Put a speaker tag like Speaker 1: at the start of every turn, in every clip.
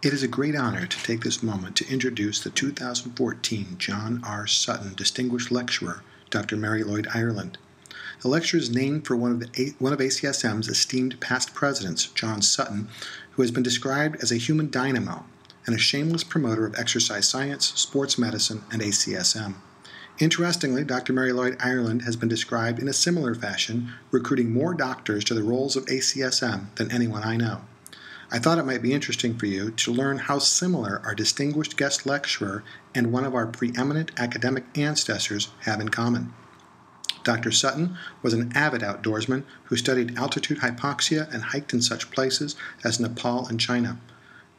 Speaker 1: It is a great honor to take this moment to introduce the 2014 John R. Sutton Distinguished Lecturer, Dr. Mary Lloyd Ireland. The lecture is named for one of ACSM's esteemed past presidents, John Sutton, who has been described as a human dynamo and a shameless promoter of exercise science, sports medicine, and ACSM. Interestingly, Dr. Mary Lloyd Ireland has been described in a similar fashion, recruiting more doctors to the roles of ACSM than anyone I know. I thought it might be interesting for you to learn how similar our distinguished guest lecturer and one of our preeminent academic ancestors have in common. Dr. Sutton was an avid outdoorsman who studied altitude hypoxia and hiked in such places as Nepal and China.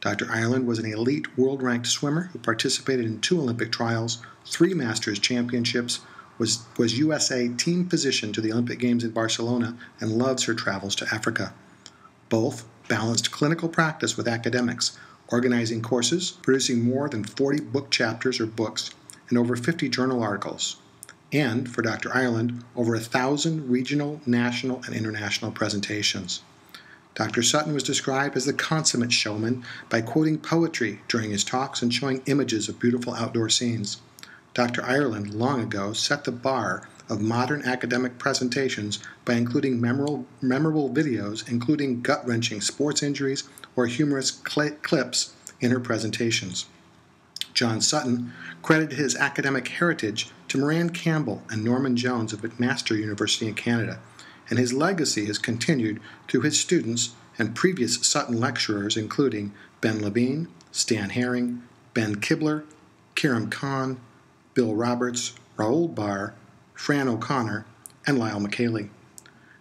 Speaker 1: Dr. Ireland was an elite world-ranked swimmer who participated in 2 Olympic trials, 3 Masters championships, was USA team physician to the Olympic Games in Barcelona, and loves her travels to Africa. Both balanced clinical practice with academics, organizing courses, producing more than 40 book chapters or books, and over 50 journal articles. And, for Dr. Ireland, over 1,000 regional, national, and international presentations. Dr. Sutton was described as the consummate showman by quoting poetry during his talks and showing images of beautiful outdoor scenes. Dr. Ireland long ago set the bar of modern academic presentations by including memorable videos, including gut-wrenching sports injuries or humorous clips in her presentations. John Sutton credited his academic heritage to Moran Campbell and Norman Jones of McMaster University in Canada, and his legacy has continued through his students and previous Sutton lecturers, including Ben Levine, Stan Herring, Ben Kibler, Kiram Khan, Bill Roberts, Raoul Barr, Fran O'Connor, and Lyle McKaylee.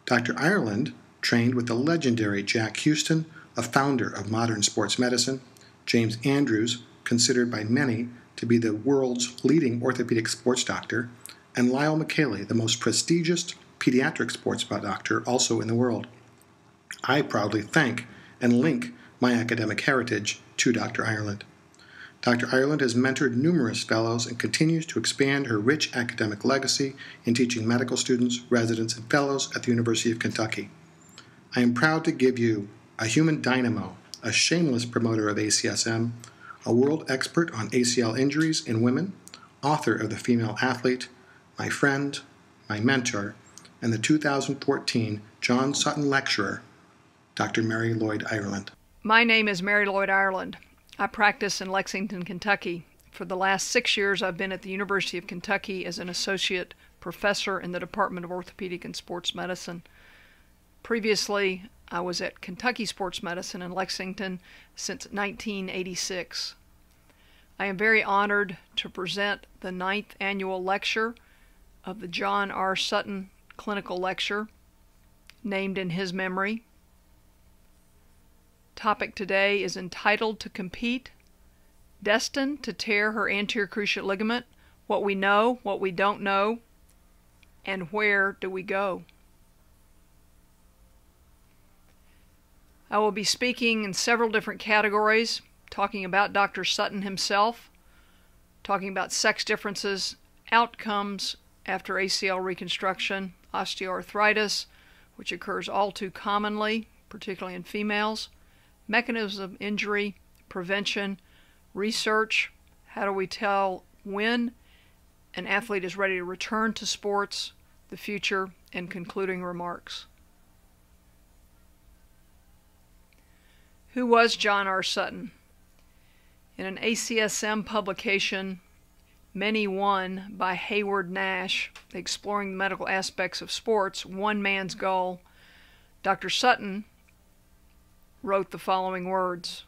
Speaker 1: Dr. Ireland trained with the legendary Jack Houston, a founder of modern sports medicine, James Andrews, considered by many to be the world's leading orthopedic sports doctor, and Lyle McKaylee, the most prestigious pediatric sports doctor also in the world. I proudly thank and link my academic heritage to Dr. Ireland. Dr. Ireland has mentored numerous fellows and continues to expand her rich academic legacy in teaching medical students, residents, and fellows at the University of Kentucky. I am proud to give you a human dynamo, a shameless promoter of ACSM, a world expert on ACL injuries in women, author of The Female Athlete, my friend, my mentor, and the 2014 John Sutton Lecturer, Dr. Mary Lloyd Ireland.
Speaker 2: My name is Mary Lloyd Ireland. I practice in Lexington, Kentucky. For the last 6 years, I've been at the University of Kentucky as an associate professor in the Department of Orthopedic and Sports Medicine. Previously, I was at Kentucky Sports Medicine in Lexington since 1986. I am very honored to present the 9th annual lecture of the John R. Sutton Clinical Lecture, named in his memory. Topic today is entitled To Compete, Destined to Tear Her Anterior Cruciate Ligament, What We Know, What We Don't Know, and Where Do We Go? I will be speaking in several different categories, talking about Dr. Sutton himself, talking about sex differences, outcomes after ACL reconstruction, osteoarthritis, which occurs all too commonly, particularly in females, mechanisms of injury, prevention, research, how do we tell when an athlete is ready to return to sports, the future, and concluding remarks. Who was John R. Sutton? In an ACSM publication, Many Won by Hayward Nash, exploring the medical aspects of sports, One Man's Goal, Dr. Sutton wrote the following words.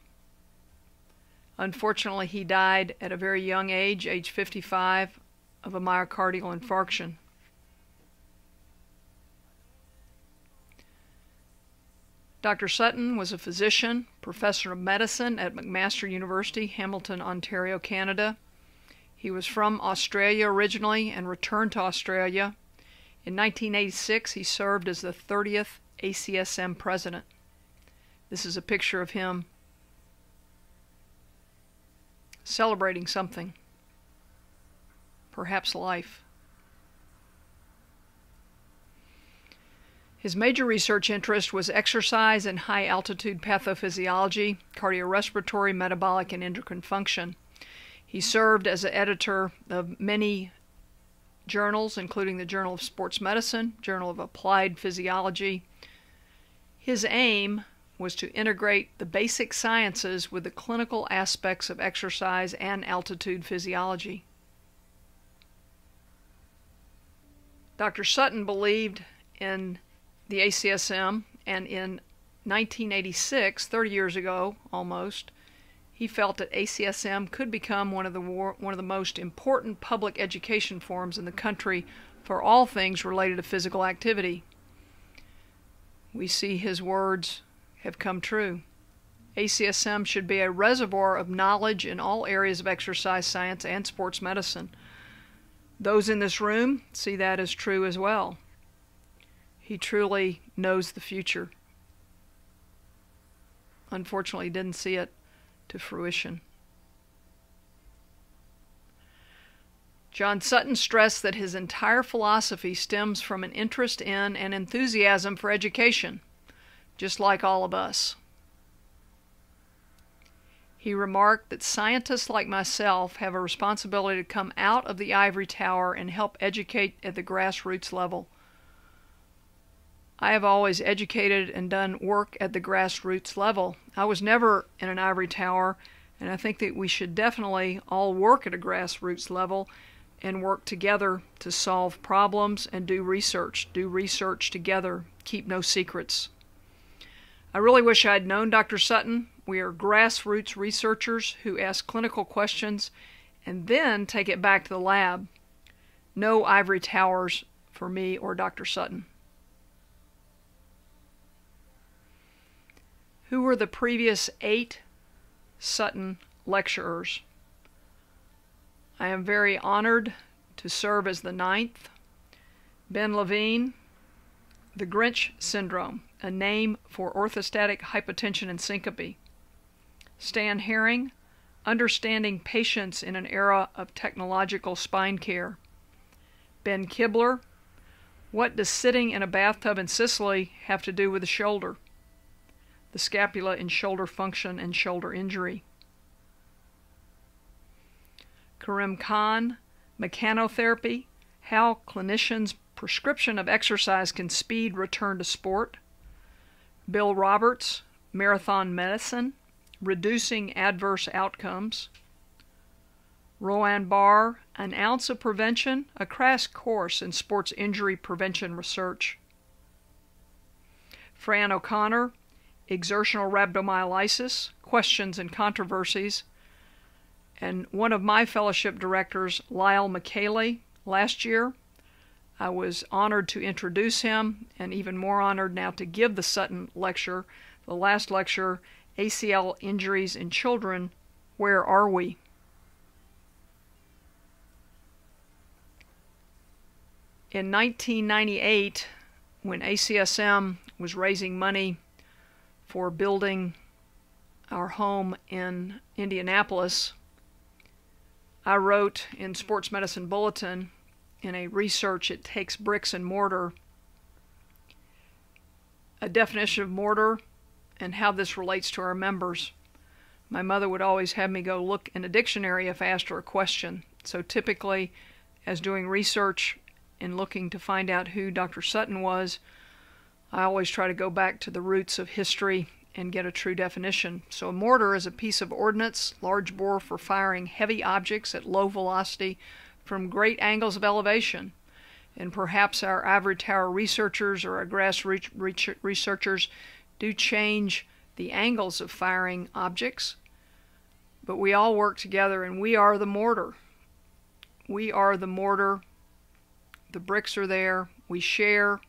Speaker 2: Unfortunately, he died at a very young age 55, of a myocardial infarction. Dr. Sutton was a physician, professor of medicine at McMaster University, Hamilton, Ontario, Canada. He was from Australia originally and returned to Australia. In 1986, he served as the 30th ACSM president. This is a picture of him celebrating something, perhaps life. His major research interest was exercise and high-altitude pathophysiology, cardiorespiratory, metabolic, and endocrine function. He served as an editor of many journals, including the Journal of Sports Medicine, Journal of Applied Physiology. His aim was to integrate the basic sciences with the clinical aspects of exercise and altitude physiology. Dr. Sutton believed in the ACSM, and in 1986, 30 years ago almost, he felt that ACSM could become one of the most important public education forums in the country for all things related to physical activity. We see his words have come true. ACSM should be a reservoir of knowledge in all areas of exercise science and sports medicine. Those in this room see that as true as well. He truly knows the future. Unfortunately, he didn't see it to fruition. John Sutton stressed that his entire philosophy stems from an interest in and enthusiasm for education, just like all of us. He remarked that scientists like myself have a responsibility to come out of the ivory tower and help educate at the grassroots level. I have always educated and done work at the grassroots level. I was never in an ivory tower, and I think that we should definitely all work at a grassroots level and work together to solve problems and do research together, keep no secrets. I really wish I had known Dr. Sutton. We are grassroots researchers who ask clinical questions and then take it back to the lab. No ivory towers for me or Dr. Sutton. Who were the previous 8 Sutton lecturers? I am very honored to serve as the 9th. Ben Levine, the Grinch syndrome, a name for orthostatic hypotension and syncope. Stan Herring, understanding patients in an era of technological spine care. Ben Kibler, what does sitting in a bathtub in Sicily have to do with the shoulder? The scapula in shoulder function and shoulder injury. Karim Khan, mechanotherapy, how clinicians' prescription of exercise can speed return to sport. Bill Roberts, marathon medicine, reducing adverse outcomes. Rowan Barr, an ounce of prevention, a crash course in sports injury prevention research. Fran O'Connor, exertional rhabdomyolysis, questions and controversies. And one of my fellowship directors, Lyle McKaylee, last year, I was honored to introduce him, and even more honored now to give the Sutton lecture, the last lecture, ACL Injuries in Children, Where Are We? In 1998, when ACSM was raising money for building our home in Indianapolis, I wrote in Sports Medicine Bulletin, in a research It Takes Bricks and Mortar, a definition of mortar and how this relates to our members. My mother would always have me go look in a dictionary if I asked her a question. So typically, as doing research and looking to find out who Dr. Sutton was, I always try to go back to the roots of history and get a true definition. So a mortar is a piece of ordnance, large bore for firing heavy objects at low velocity from great angles of elevation. And perhaps our ivory tower researchers or our grassroots researchers do change the angles of firing objects, but we all work together and we are the mortar. We are the mortar. The bricks are there. We share.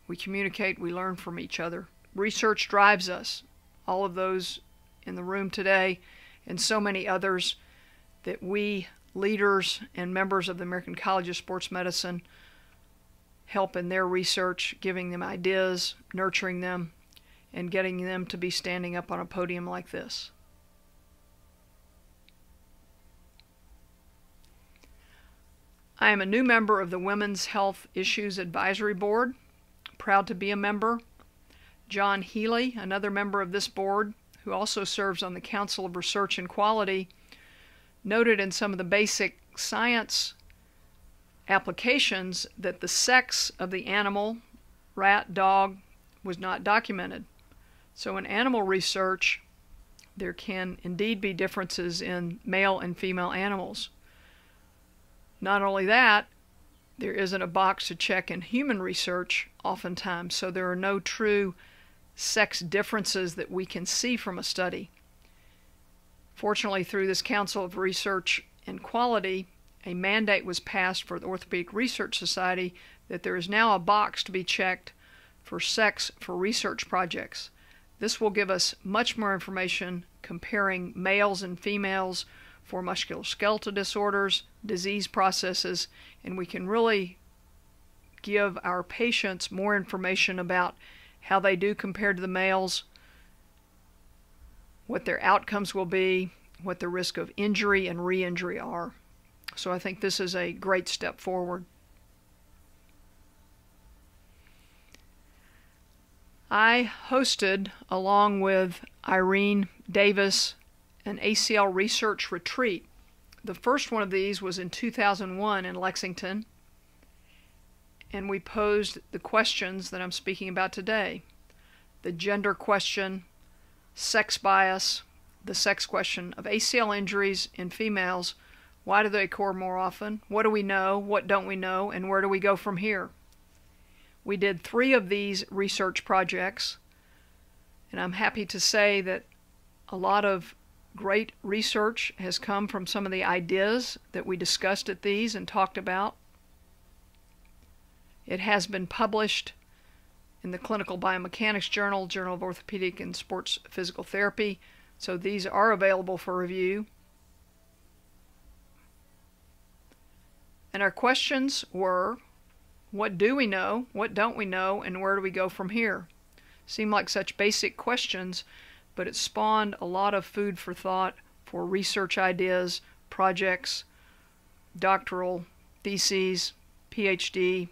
Speaker 2: We communicate, we learn from each other. Research drives us. All of those in the room today and so many others that we, leaders and members of the American College of Sports Medicine, help in their research, giving them ideas, nurturing them, and getting them to be standing up on a podium like this. I am a new member of the Women's Health Issues Advisory Board. proud to be a member. John Healy, another member of this board, who also serves on the Council of Research and Quality, noted in some of the basic science applications that the sex of the animal, rat, dog, was not documented. So in animal research, there can indeed be differences in male and female animals. Not only that, there isn't a box to check in human research oftentimes, so there are no true sex differences that we can see from a study. Fortunately, through this Council of Research and Quality, a mandate was passed for the Orthopedic Research Society that there is now a box to be checked for sex for research projects. This will give us much more information comparing males and females for musculoskeletal disorders, disease processes, and we can really give our patients more information about how they do compared to the males, what their outcomes will be, what the risk of injury and re-injury are. So I think this is a great step forward. I hosted, along with Irene Davis, an ACL research retreat. The first one of these was in 2001 in Lexington, and we posed the questions that I'm speaking about today. The gender question, sex bias, the sex question of ACL injuries in females. Why do they occur more often? What do we know? What don't we know? And where do we go from here? We did 3 of these research projects, and I'm happy to say that a lot of great research has come from some of the ideas that we discussed at these and talked about. It has been published in the Clinical Biomechanics Journal, Journal of Orthopedic and Sports Physical Therapy, so these are available for review. And our questions were, what do we know, what don't we know, and where do we go from here? Seem like such basic questions, but it spawned a lot of food for thought for research ideas, projects, doctoral theses, PhD,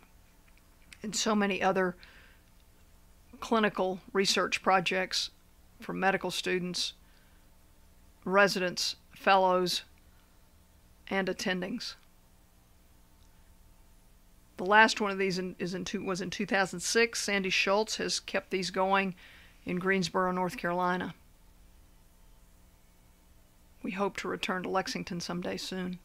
Speaker 2: and so many other clinical research projects for medical students, residents, fellows, and attendings. The last one of these was in 2006. Sandy Schultz has kept these going in Greensboro, North Carolina. We hope to return to Lexington someday soon.